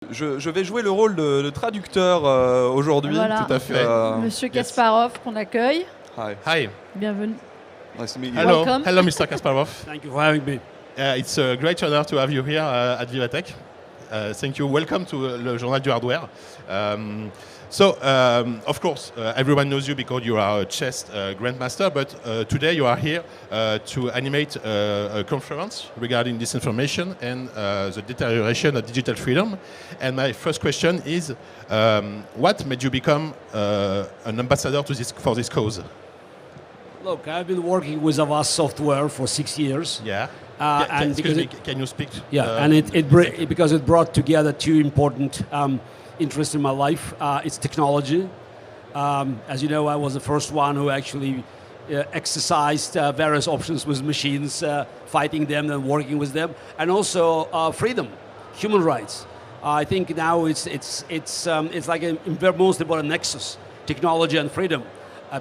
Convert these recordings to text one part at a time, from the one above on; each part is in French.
Je vais jouer le rôle de traducteur aujourd'hui. Voilà. Tout à fait. Monsieur Kasparov, qu'on accueille. Hi. Hi. Bienvenue. Nice to meet you. Hello. Welcome. Hello, Mr. Kasparov. Thank you for having me. It's a great honor to have you here at Vivatech. Thank you. Welcome to Le Journal du Hardware. Of course, everyone knows you because you are a chess grandmaster, but today you are here to animate a conference regarding disinformation and the deterioration of digital freedom. And my first question is, what made you become an ambassador for this cause? Look, I've been working with Avast Software for 6 years. Yeah. Can you speak? Yeah, and because it brought together two important interests in my life. It's technology. As you know, I was the first one who actually exercised various options with machines, fighting them and working with them, and also freedom, human rights. I think now it's like a most important nexus, technology and freedom.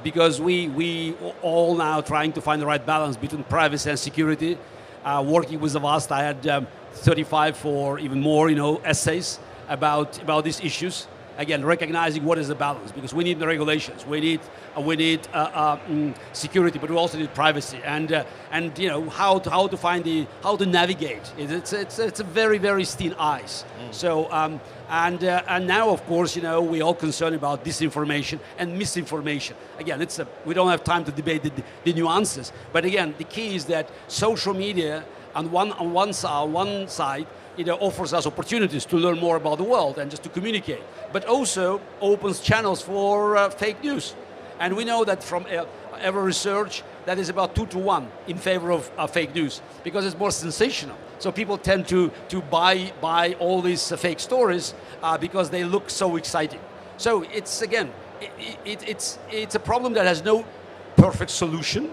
Because we all now trying to find the right balance between privacy and security. Working with Avast, I had 35 or even more, essays about these issues. Again, recognizing what is the balance, because we need the regulations, we need security, but we also need privacy, and how to navigate. It's a very, very thin ice. So and now, of course, we're all concerned about disinformation and misinformation. Again, we don't have time to debate the nuances, but again, the key is that social media on one side offers us opportunities to learn more about the world and just to communicate, but also opens channels for fake news. And we know that from every research that is about 2 to 1 in favor of fake news, because it's more sensational. So people tend to buy all these fake stories because they look so exciting. So it's it's a problem that has no perfect solution.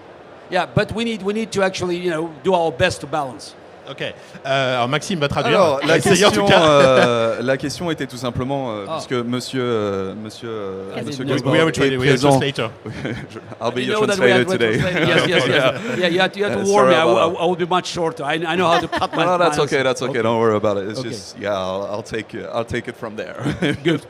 Yeah, but we need to actually do our best to balance. Ok. Alors Maxime va traduire. Alors, la En tout cas. question était tout simplement, puisque monsieur We have a est présent. translator. I'll be You your know that we had translator today. yes. Yeah, you have to warn me. I will be much shorter. I know how to cut my. No, that's miles. okay. That's okay. Don't worry about it. It's Okay. just, yeah, I'll take it from there. Good.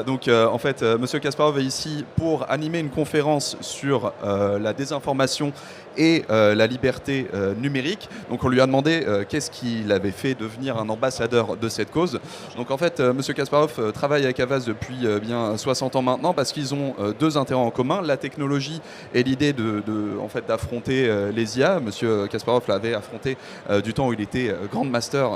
Donc, en fait, Monsieur Kasparov est ici pour animer une conférence sur la désinformation et la liberté numérique. Donc, on lui a demandé qu'est-ce qui l'avait fait devenir un ambassadeur de cette cause. Donc, en fait, Monsieur Kasparov travaille avec Avast depuis bien 60 ans maintenant, parce qu'ils ont deux intérêts en commun: la technologie et l'idée d'affronter les IA. Monsieur Kasparov l'avait affronté du temps où il était grandmaster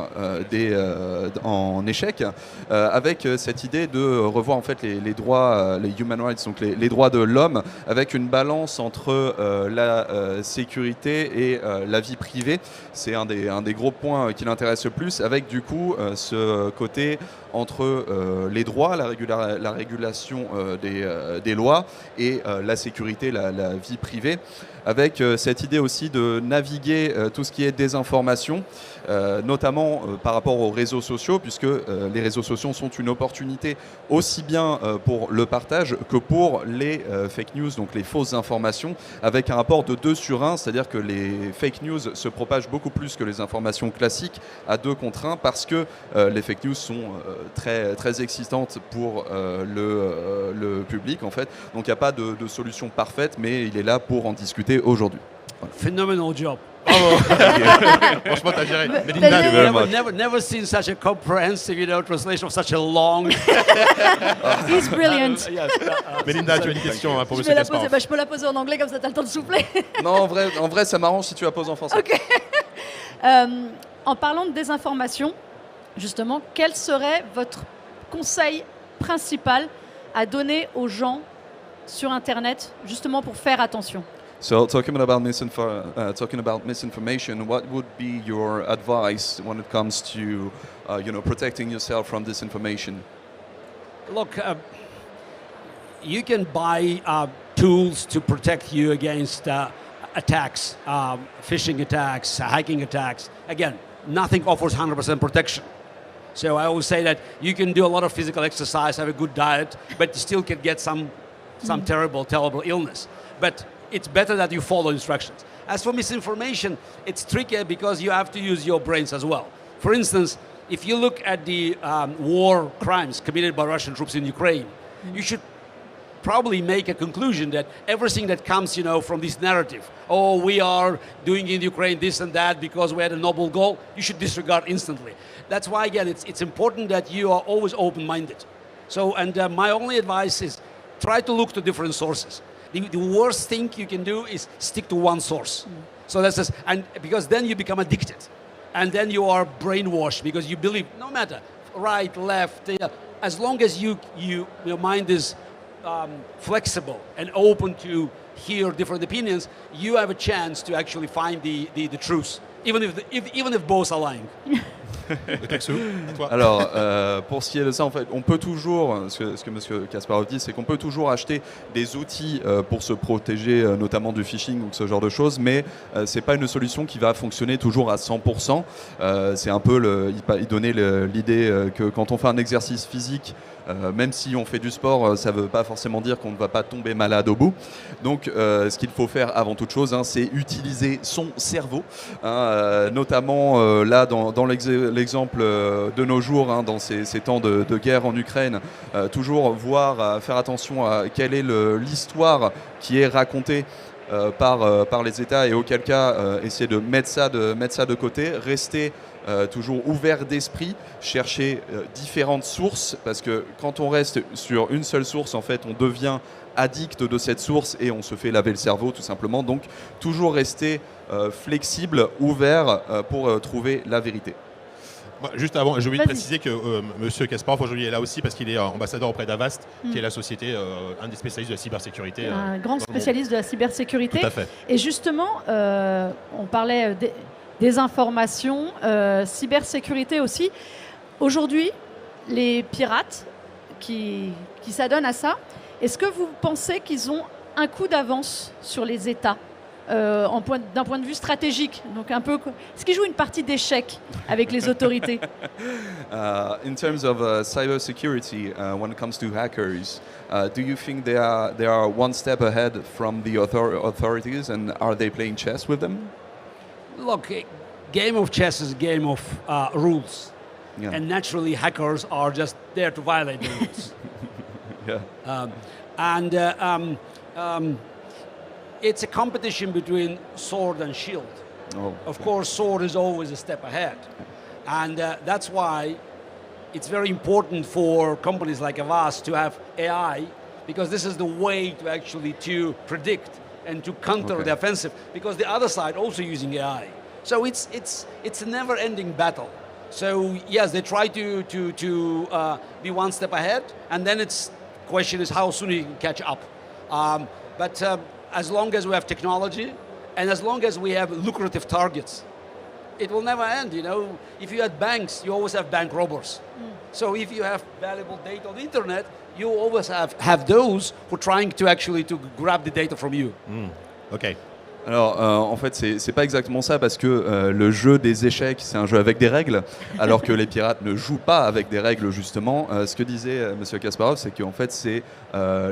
en échecs, avec cette idée de revoir en fait les droits, les human rights, donc les droits de l'homme, avec une balance entre la sécurité et la vie privée. C'est un des gros points qui l'intéresse le plus, avec du coup ce côté entre les droits, la régulation des lois et la sécurité, la vie privée, avec cette idée aussi de naviguer tout ce qui est désinformation, notamment par rapport aux réseaux sociaux, puisque les réseaux sociaux sont une opportunité aussi bien pour le partage que pour les fake news, donc les fausses informations, avec un rapport de 2 sur 1, c'est-à-dire que les fake news se propagent beaucoup plus que les informations classiques à 2 contre 1, parce que les fake news sont très, très excitantes pour le public en fait. Donc il n'y a pas de solution parfaite, mais il est là pour en discuter aujourd'hui. Voilà. Phenomenal job. Franchement, t'as géré. Never seen such a comprehensive, translation of such a long. He's brilliant. Melinda, tu as une question pour Je Monsieur vais la poser. Kasparov. Je peux la poser en anglais, comme ça t'as le temps de souffler. Non, en vrai, ça m'arrange si tu la poses en français. Ok. En parlant de désinformation, justement, quel serait votre conseil principal à donner aux gens sur Internet, justement pour faire attention? So talking about misinformation, what would be your advice when it comes to protecting yourself from disinformation? Look, you can buy tools to protect you against attacks, phishing attacks, hacking attacks. Again, nothing offers 100% protection. So I always say that you can do a lot of physical exercise, have a good diet, but you still can get some terrible illness. But it's better that you follow instructions. As for misinformation, it's tricky because you have to use your brains as well. For instance, if you look at the war crimes committed by Russian troops in Ukraine, you should probably make a conclusion that everything that comes, from this narrative, oh, we are doing in Ukraine this and that because we had a noble goal, you should disregard instantly. That's why, again, it's important that you are always open-minded. So, and my only advice is try to look to different sources. The worst thing you can do is stick to one source. So that's just, and because then you become addicted, and then you are brainwashed because you believe no matter right, left, as long as your mind is flexible and open to hear different opinions, you have a chance to actually find the truth, even if both are lying. Alors, pour ce qui est de ça, en fait, on peut toujours, ce que M. Kasparov dit, c'est qu'on peut toujours acheter des outils pour se protéger, notamment du phishing ou ce genre de choses, mais c'est pas une solution qui va fonctionner toujours à 100%. C'est un peu, il donnait l'idée que quand on fait un exercice physique, même si on fait du sport, ça ne veut pas forcément dire qu'on ne va pas tomber malade au bout. Donc, ce qu'il faut faire avant toute chose, c'est utiliser son cerveau, notamment là dans l'exemple de nos jours, dans ces temps de guerre en Ukraine, toujours faire attention à quelle est l'histoire qui est racontée par les États, et auquel cas essayer de mettre ça de côté, rester toujours ouvert d'esprit, chercher différentes sources, parce que quand on reste sur une seule source, en fait, on devient addict de cette source et on se fait laver le cerveau tout simplement. Donc toujours rester flexible, ouvert pour trouver la vérité. Juste avant, j'ai oublié de préciser que M. Kasparov aujourd'hui est là aussi parce qu'il est ambassadeur auprès d'Avast, qui est la société, un des spécialistes de la cybersécurité. Un grand spécialiste de la cybersécurité. Tout à fait. Et justement, on parlait des informations, cybersécurité aussi. Aujourd'hui, les pirates qui s'adonnent à ça, est-ce que vous pensez qu'ils ont un coup d'avance sur les États d'un point de vue stratégique, donc un peu, est-ce qu'ils jouent une partie d'échec avec les autorités? In terms of cyber security, when it comes to hackers, do you think they are one step ahead from the authorities, and are they playing chess with them? Look, a game of chess is a game of rules, Yeah. and naturally hackers are just there to violate the rules. Yeah. It's a competition between sword and shield. Oh, Of course, sword is always a step ahead. And that's why it's very important for companies like Avast to have AI, because this is the way to actually to predict and to counter the offensive, because the other side also using AI. So it's a never-ending battle. So yes, they try to be one step ahead, and then it's question is how soon you can catch up. But as long as we have technology, and as long as we have lucrative targets, it will never end. If you had banks, you always have bank robbers. So if you have valuable data on the internet, you always have those who are trying to actually to grab the data from you. Ok. Alors, en fait, c'est pas exactement ça, parce que le jeu des échecs, c'est un jeu avec des règles, alors que les pirates ne jouent pas avec des règles, justement. Ce que disait M. Kasparov, c'est qu'en fait, c'est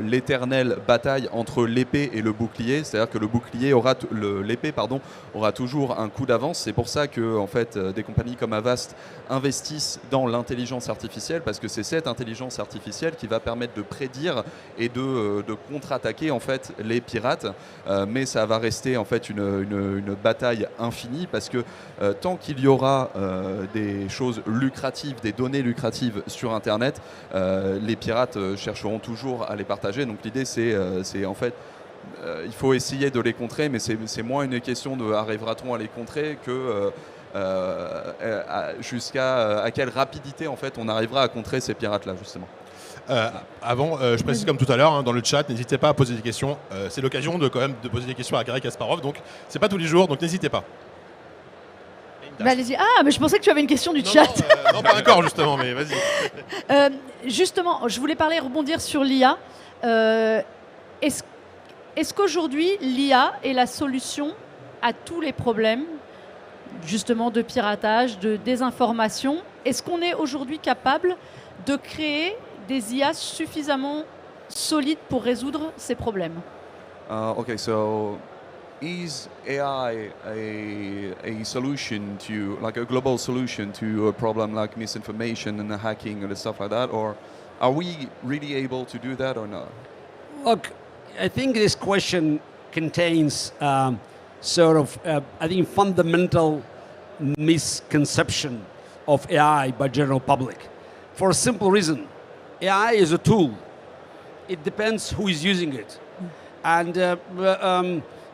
l'éternelle bataille entre l'épée et le bouclier. C'est-à-dire que l'épée aura toujours un coup d'avance. C'est pour ça que, en fait, des compagnies comme Avast investissent dans l'intelligence artificielle, parce que c'est cette intelligence artificielle qui va permettre de prédire et de contre-attaquer, en fait, les pirates. Mais ça va rester en fait une bataille infinie, parce que tant qu'il y aura des choses lucratives, des données lucratives sur Internet, les pirates chercheront toujours à les partager. Donc l'idée, c'est en fait, il faut essayer de les contrer, mais c'est moins une question de arrivera-t-on à les contrer que jusqu'à quelle rapidité en fait on arrivera à contrer ces pirates-là, justement. Avant, je précise comme tout à l'heure, dans le chat, n'hésitez pas à poser des questions. C'est l'occasion de poser des questions à Garry Kasparov, donc c'est pas tous les jours, donc n'hésitez pas. Allez-y. Ah, mais je pensais que tu avais une question du chat. Non, pas encore justement, mais vas-y. Justement, je voulais rebondir sur l'IA. Est-ce qu'aujourd'hui, l'IA est la solution à tous les problèmes, justement, de piratage, de désinformation? Est-ce qu'on est aujourd'hui capable de créer des IA suffisamment solides pour résoudre ces problèmes? Okay, so is AI a solution to, like a global solution to a problem like misinformation and hacking and stuff like that, or are we really able to do that or not? Look, I think this question contains I think, fundamental misconception of AI by general public. For a simple reason, AI is a tool. It depends who is using it. And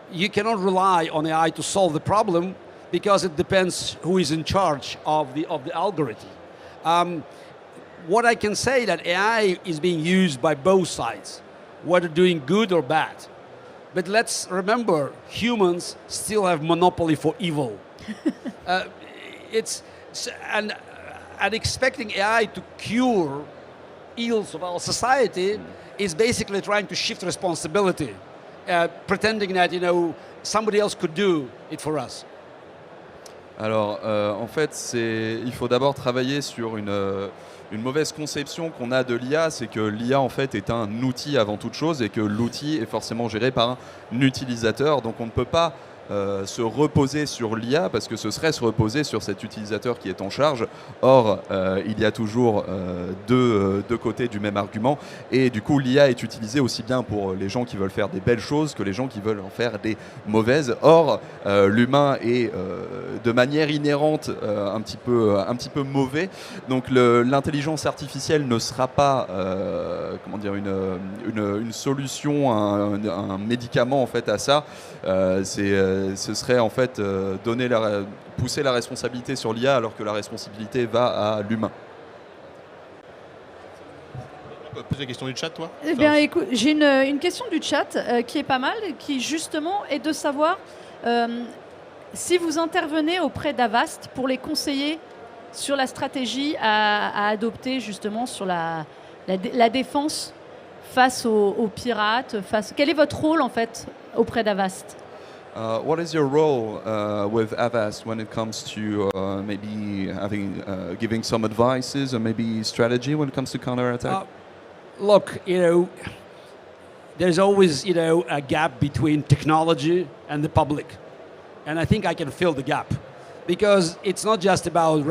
you cannot rely on AI to solve the problem because it depends who is in charge of the algorithm. What I can say that AI is being used by both sides, whether doing good or bad. But let's remember, humans still have monopoly for evil. And expecting AI to cure ills of our society is basically trying to shift responsibility, pretending that somebody else could do it for us. Alors, en fait, il faut d'abord travailler sur une mauvaise conception qu'on a de l'IA, c'est que l'IA en fait est un outil avant toute chose et que l'outil est forcément géré par un utilisateur. Donc on ne peut pas se reposer sur l'IA parce que ce serait se reposer sur cet utilisateur qui est en charge. Or, il y a toujours deux côtés du même argument et du coup l'IA est utilisée aussi bien pour les gens qui veulent faire des belles choses que les gens qui veulent en faire des mauvaises. Or, l'humain est de manière inhérente un petit peu mauvais. Donc l'intelligence artificielle ne sera pas une solution, un médicament en fait à ça. Ce serait en fait pousser la responsabilité sur l'IA alors que la responsabilité va à l'humain. Tu peux poser la question du chat, toi? Eh bien, écoute, j'ai une question du chat qui est pas mal, qui justement est de savoir si vous intervenez auprès d'Avast pour les conseiller sur la stratégie à adopter justement sur la défense face aux pirates. Quel est votre rôle en fait auprès d'Avast? What is your role with Avast when it comes to maybe giving some advices or maybe strategy when it comes to counterattack? Look, there's always, a gap between technology and the public. And I think I can fill the gap. Because it's not just about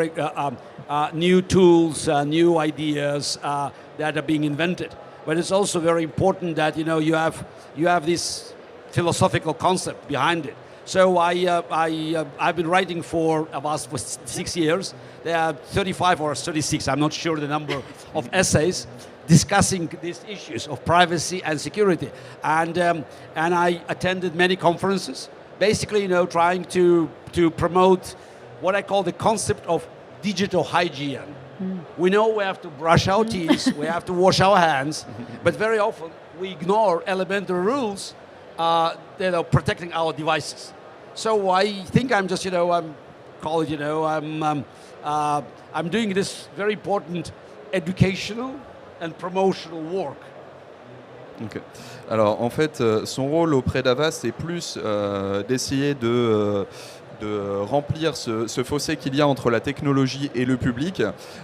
new tools, new ideas that are being invented. But it's also very important that, you have this philosophical concept behind it. So I've been writing for Avast for 6 years. There are 35 or 36, I'm not sure the number of essays discussing these issues of privacy and security. And I attended many conferences, basically, trying to promote what I call the concept of digital hygiene. We know we have to brush our teeth, we have to wash our hands, but very often we ignore elementary rules that are protecting our devices. So I think I'm just, I'm doing this very important educational and promotional work. Okay. Alors en fait, son rôle auprès d'Avast est plus d'essayer de remplir ce fossé qu'il y a entre la technologie et le public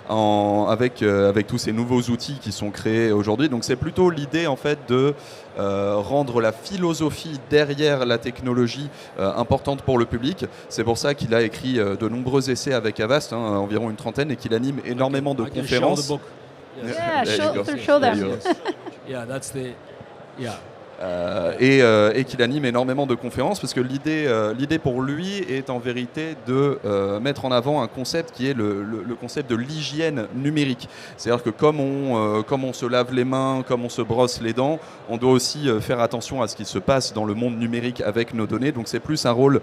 avec tous ces nouveaux outils qui sont créés aujourd'hui. Donc c'est plutôt l'idée en fait de rendre la philosophie derrière la technologie importante pour le public. C'est pour ça qu'il a écrit de nombreux essais avec Avast, environ une trentaine, et qu'il anime énormément de conférences. Yeah, show them. Yeah, that's the... Yeah. Et qu'il anime énormément de conférences parce que l'idée pour lui est en vérité de mettre en avant un concept qui est le concept de l'hygiène numérique. C'est-à-dire que comme on se lave les mains, comme on se brosse les dents, on doit aussi faire attention à ce qui se passe dans le monde numérique avec nos données. Donc c'est plus un rôle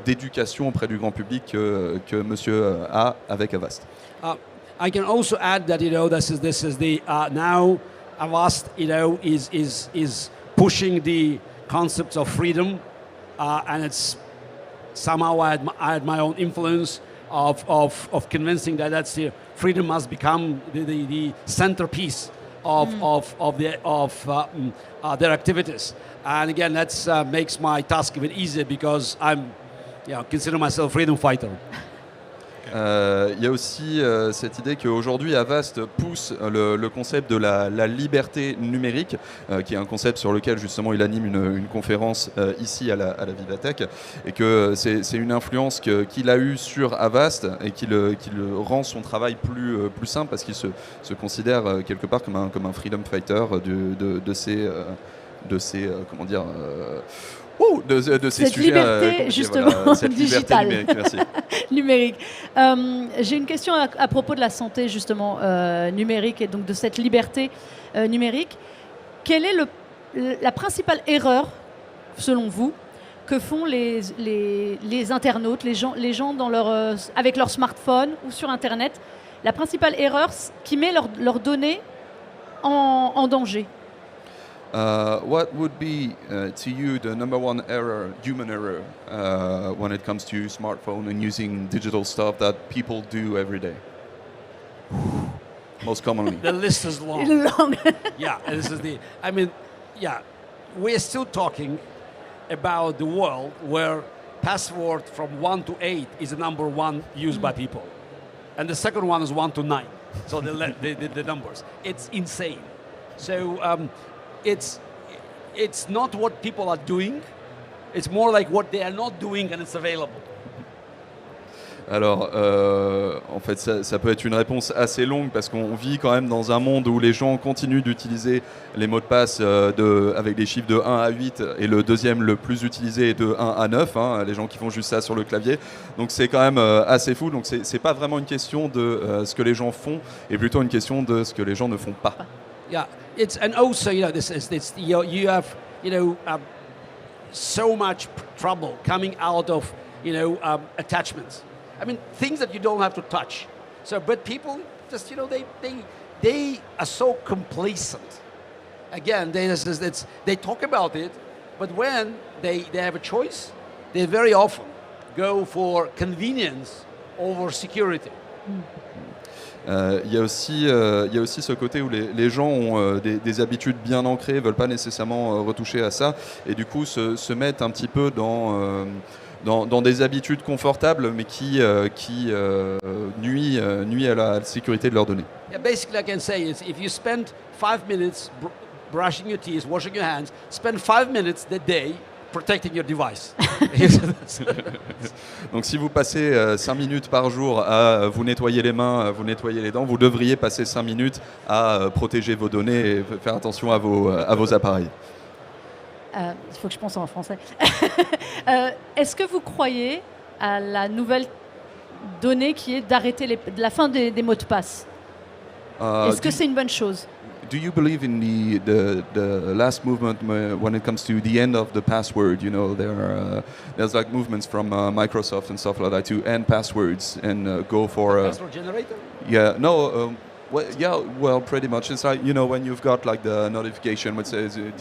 d'éducation auprès du grand public que monsieur a avec Avast. I can also add that this is the now Avast is pushing the concepts of freedom, and it's somehow I had my own influence of convincing that freedom must become the centerpiece of their activities. And again, that makes my task even easier because I'm consider myself a freedom fighter. Il y a aussi cette idée qu'aujourd'hui Avast pousse le concept de la liberté numérique, qui est un concept sur lequel justement il anime une conférence ici à la Vivatech, et que c'est une influence qu'il a eue sur Avast et qui le rend son travail plus simple, parce qu'il se considère quelque part comme un freedom fighter de ces comment dire de ces cette sujets, liberté justement voilà, cette liberté digitale, numérique. Merci. numérique. J'ai une question à propos de la santé justement numérique et donc de cette liberté numérique. Quelle est la principale erreur, selon vous, que font les internautes, les gens dans avec leur smartphone ou sur Internet? La principale erreur qui met leurs données en danger? What would be to you the number one error, human error, when it comes to smartphone and using digital stuff that people do every day? Most commonly. The list is long. Long. Yeah, and this is I mean, yeah, we're still talking about the world where password from 1 to 8 is the number one used by people. And the second one is 1 to 9. So the numbers. It's insane. So it's not what people are doing. It's more like what they are not doing and it's available. Alors, en fait, ça peut être une réponse assez longue, parce qu'on vit quand même dans un monde où les gens continuent d'utiliser les mots de passe avec des chiffres de 1 à 8, et le deuxième le plus utilisé est de 1 à 9, hein, les gens qui font juste ça sur le clavier. Donc c'est quand même assez fou. Donc c'est pas vraiment une question de ce que les gens font, et plutôt une question de ce que les gens ne font pas. Yeah, and also you have so much trouble coming out of attachments. I mean, things that you don't have to touch. So, but people just, they are so complacent. Again, they talk about it, but when they have a choice, they very often go for convenience over security. Il y a aussi ce côté où les gens ont des habitudes bien ancrées, ne veulent pas nécessairement retoucher à ça, et du coup se mettent un petit peu dans des habitudes confortables, mais qui nuit à la sécurité de leurs données. Yeah, basically, I can say is if you spend 5 minutes brushing your teeth, washing your hands, spend 5 minutes a day protecting your device. Donc si vous passez 5 minutes par jour à vous nettoyer les mains, vous nettoyer les dents, vous devriez passer 5 minutes à protéger vos données et faire attention à vos appareils. Il faut que je pense en français. Est-ce que vous croyez à la nouvelle donnée qui est d'arrêter la fin des mots de passe? Est-ce que c'est une bonne chose? Do you believe in the last movement when it comes to the end of the password? There's like movements from Microsoft and stuff like that to end passwords and go for password generator? Yeah, no. Well, pretty much. It's like, when you've got like the notification which says, are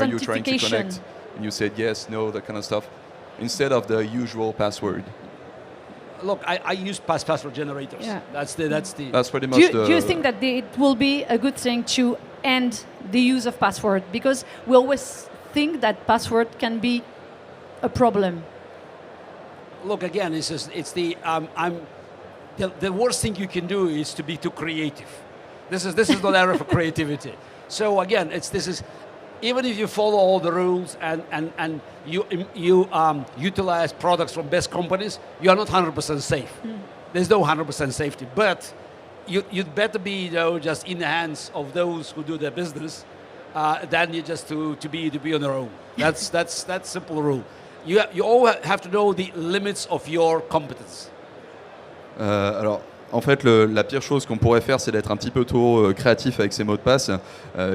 you trying to connect? And you said yes, no, that kind of stuff, instead of the usual password. Look, I use password generators. Yeah. That's pretty much do you think that it will be a good thing to end the use of password? Because we always think that password can be a problem. Look, again, the worst thing you can do is to be too creative. This is not era for creativity. So again, even if you follow all the rules and you utilize products from best companies, you are not 100% safe. There's no 100% safety, but you'd better be just in the hands of those who do their business than you just to be on their own. That's simple rule. You all have to know the limits of your competence. Alors, en fait, la pire chose qu'on pourrait faire, c'est d'être un petit peu trop créatif avec ces mots de passe,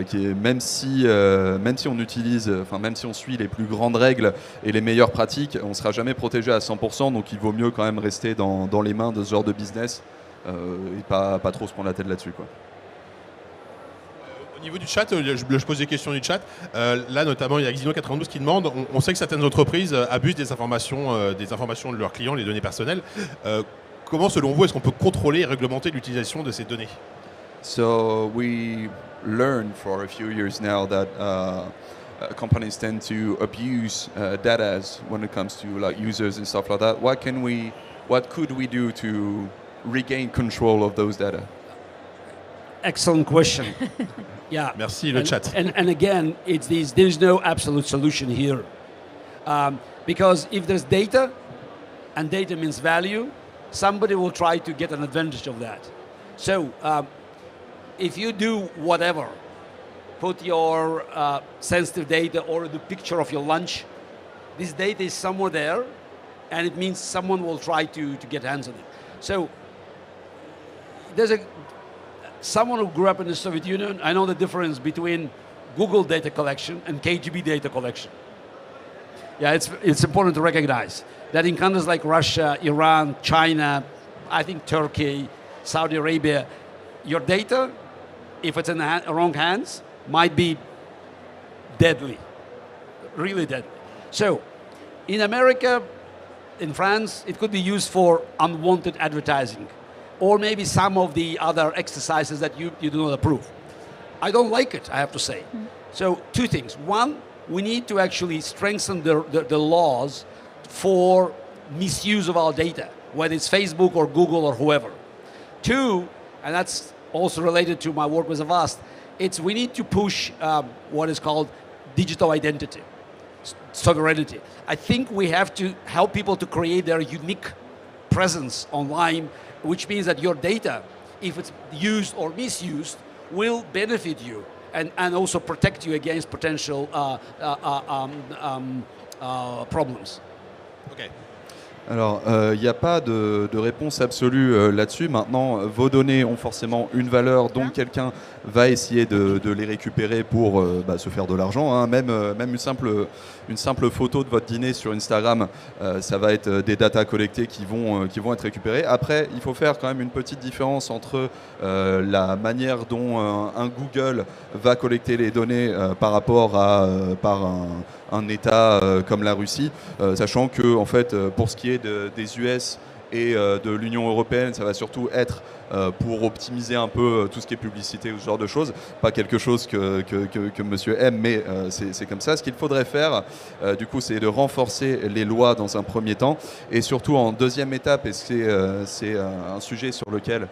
qui est, même si on utilise, même si on suit les plus grandes règles et les meilleures pratiques, on ne sera jamais protégé à 100%, donc il vaut mieux quand même rester dans les mains de ce genre de business et pas trop se prendre la tête là-dessus, quoi. Au niveau du chat, je pose des questions du chat. Là, notamment, il y a Xino92 qui demande, on sait que certaines entreprises abusent des informations de leurs clients, les données personnelles. Comment, selon vous, est-ce qu'on peut contrôler et réglementer l'utilisation de ces données? So we learned for a few years now that companies tend to abuse data when it comes to like users and stuff like that. What could we do to regain control of those data? Excellent question. Yeah. Merci le chat. And again, there's no absolute solution here. Because if there's data, and data means value, somebody will try to get an advantage of that. So if you do whatever, put your sensitive data or the picture of your lunch, this data is somewhere there, and it means someone will try to get hands on it. So there's someone who grew up in the Soviet Union. I know the difference between Google data collection and KGB data collection. Yeah, it's important to recognize that in countries like Russia, Iran, China, I think Turkey, Saudi Arabia, your data, if it's in the wrong hands, might be deadly, really deadly. So in America, in France, it could be used for unwanted advertising, or maybe some of the other exercises that you do not approve. I don't like it, I have to say. So two things. One, we need to actually strengthen the laws for misuse of our data, whether it's Facebook or Google or whoever. Two, and that's also related to my work with Avast, we need to push what is called digital identity, sovereignty. I think we have to help people to create their unique presence online, which means that your data, if it's used or misused, will benefit you and also protect you against potential problems. Okay. Alors, il n'y a pas de réponse absolue là-dessus. Maintenant, vos données ont forcément une valeur, donc quelqu'un va essayer de les récupérer pour se faire de l'argent. Hein. Même une simple photo de votre dîner sur Instagram, ça va être des datas collectées qui vont être récupérées. Après, il faut faire quand même une petite différence entre la manière dont un Google va collecter les données par rapport à un État comme la Russie, sachant que en fait, pour ce qui est des US et de l'Union européenne, ça va surtout être pour optimiser un peu tout ce qui est publicité ou ce genre de choses. Pas quelque chose que monsieur aime, mais c'est comme ça. Ce qu'il faudrait faire, du coup, c'est de renforcer les lois dans un premier temps. Et surtout, en deuxième étape, et c'est un sujet sur lequel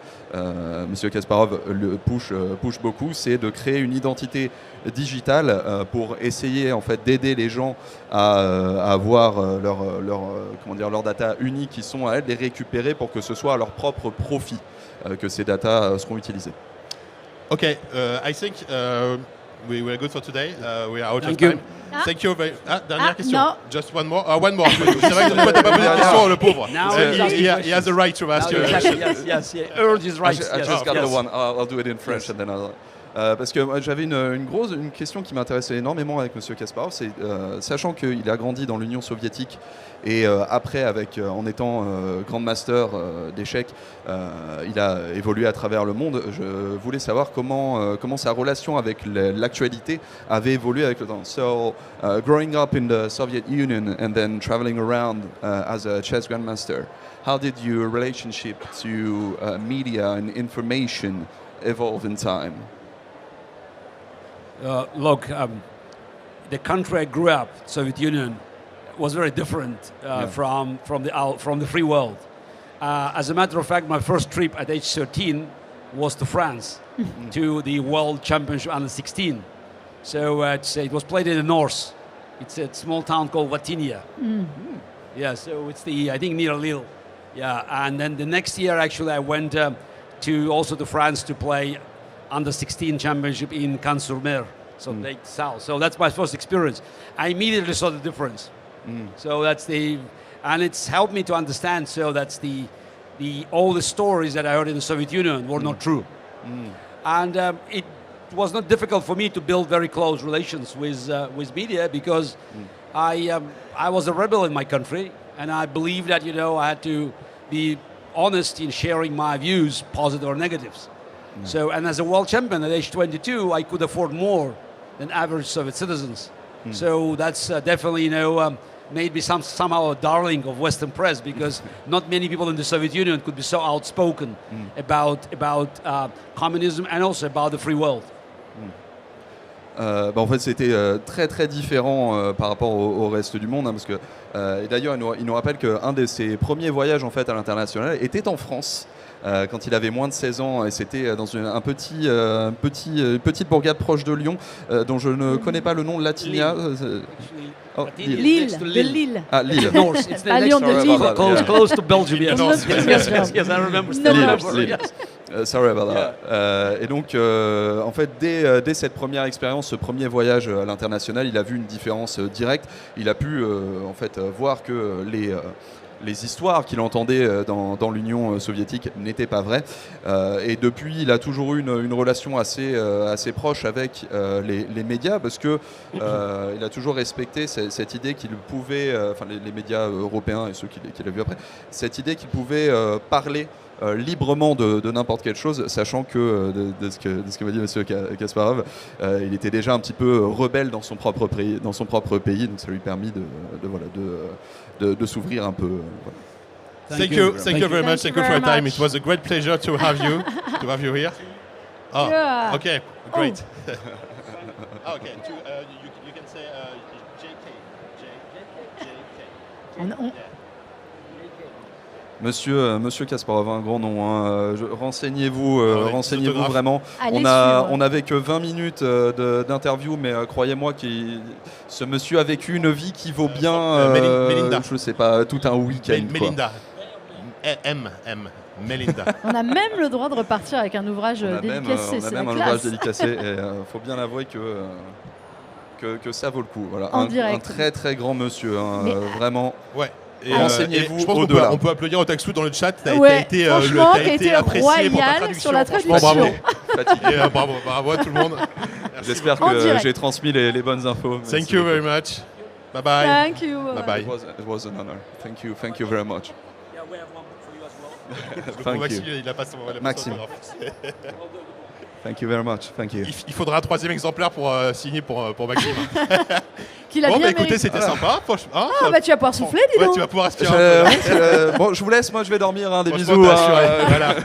monsieur Kasparov le push beaucoup, c'est de créer une identité digitale pour essayer en fait d'aider les gens à avoir leurs data uniques qui sont à elles, les récupérer pour que ce soit à leur propre profit que ces data seront utilisées. Okay, I think we were good for today. We are out of Thank you. time. Thank you very dernière question. No. Just one more. One more. C'est vrai que toi, t'as pas posé de question, le pauvre. Now He has the right to ask you a question. Yes. Urge is right. I just got yes. the one. I'll do it in French and then I'll... parce que moi, j'avais une question qui m'intéressait énormément avec monsieur Kasparov, c'est sachant qu'il a grandi dans l'Union soviétique et après en étant Grand Master d'échecs, il a évolué à travers le monde. Je voulais savoir comment sa relation avec l'actualité avait évolué avec le temps. So, growing up in the Soviet Union and then traveling around as a chess grandmaster, how did your relationship to media and information evolve in time? Look, the country I grew up, Soviet Union, was very different from the free world. As a matter of fact, my first trip at age 13 was to France, to the World Championship under 16. So it was played in the north. It's a small town called Vatinia. Yeah, so it's I think near Lille. Yeah, and then the next year actually I went also to France to play under 16 championship in Cannes-sur-Mer, so Lake South. So that's my first experience. I immediately saw the difference. So and it's helped me to understand. So that's all the stories that I heard in the Soviet Union were not true. And it was not difficult for me to build very close relations with media because I was a rebel in my country, and I believed that I had to be honest in sharing my views, positive or negatives. So, and as a world champion at age 22, I could afford more than average Soviet citizens. So that's definitely, made me somehow a darling of Western press because not many people in the Soviet Union could be so outspoken about communism and also about the free world. En fait, c'était très très différent par rapport au reste du monde, hein, parce que et d'ailleurs, il nous rappelle qu'un de ses premiers voyages en fait à l'international était en France. quand il avait moins de 16 ans, et c'était dans une petite bourgade proche de Lyon, dont je ne connais pas le nom, Latinia. Oh, Lille, de Lille. Ah, Lille. North. It's À Lyon de Sorry Lille. about that. Close to Belgium. Yes. North. Yes, I remember. No. Lille. Sorry about that. Et donc, en fait, dès cette première expérience, ce premier voyage à l'international, il a vu une différence directe. Il a pu, en fait, voir que les histoires qu'il entendait dans l'Union soviétique n'étaient pas vraies. Et depuis, il a toujours eu une relation assez proche avec les médias, parce que il a toujours respecté cette idée qu'il pouvait, enfin les médias européens et ceux qu'il a vus après, cette idée qu'il pouvait parler librement de n'importe quelle chose, sachant que de ce que m'a dit M. Kasparov, il était déjà un petit peu rebelle dans son propre pays, donc ça lui a permis de s'ouvrir un peu. Voilà. Thank you very much. Thank you for your time. It was a great pleasure to have you here. Oh, Yeah. okay, great. Okay, you can say JK. Monsieur Kasparov, un grand nom. Hein. Renseignez-vous, photographe. vraiment. Allez On suivre. n'avait que 20 minutes d'interview, mais croyez-moi ce monsieur a vécu une vie qui vaut bien, Melinda. je sais pas, tout un week-end. quoi. Melinda. Melinda. On a même le droit de repartir avec un ouvrage On a dédicacé. même C'est la un ouvrage classe. dédicacé, et faut bien avouer que ça vaut le coup. Voilà. En Un direct. très très grand monsieur, hein, Mais- vraiment. Ouais. Et, Renseignez-vous et je pense qu'on au-delà. on peut applaudir au Taxou dans le chat. T'as Ouais, été, franchement, t'as t'as été apprécié pour ta royal traduction. sur la Franchement, traduction. Fatigué. Et, bravo à tout le monde. J'espère En que direct. j'ai transmis les bonnes infos. Merci Thank you beaucoup. very much. Bye bye. Thank you. Bye bye. It was an honor. Thank you very much. Yeah, we have one book for you as well. Le Thank Maxime, you. il a pas son Maxime. Thank you very much. Thank you. Il faudra un 3e exemplaire pour signer pour Maxime. Qu'il a Bon, bien bah écoutez, mérité. c'était sympa. Franchement, hein, Ah, bah tu vas pouvoir souffler, dis ouais, donc. tu vas pouvoir respirer un peu. Bon, je vous laisse. Moi, je vais dormir. Hein, des Franchement, bisous. t'as hein, assuré. Voilà.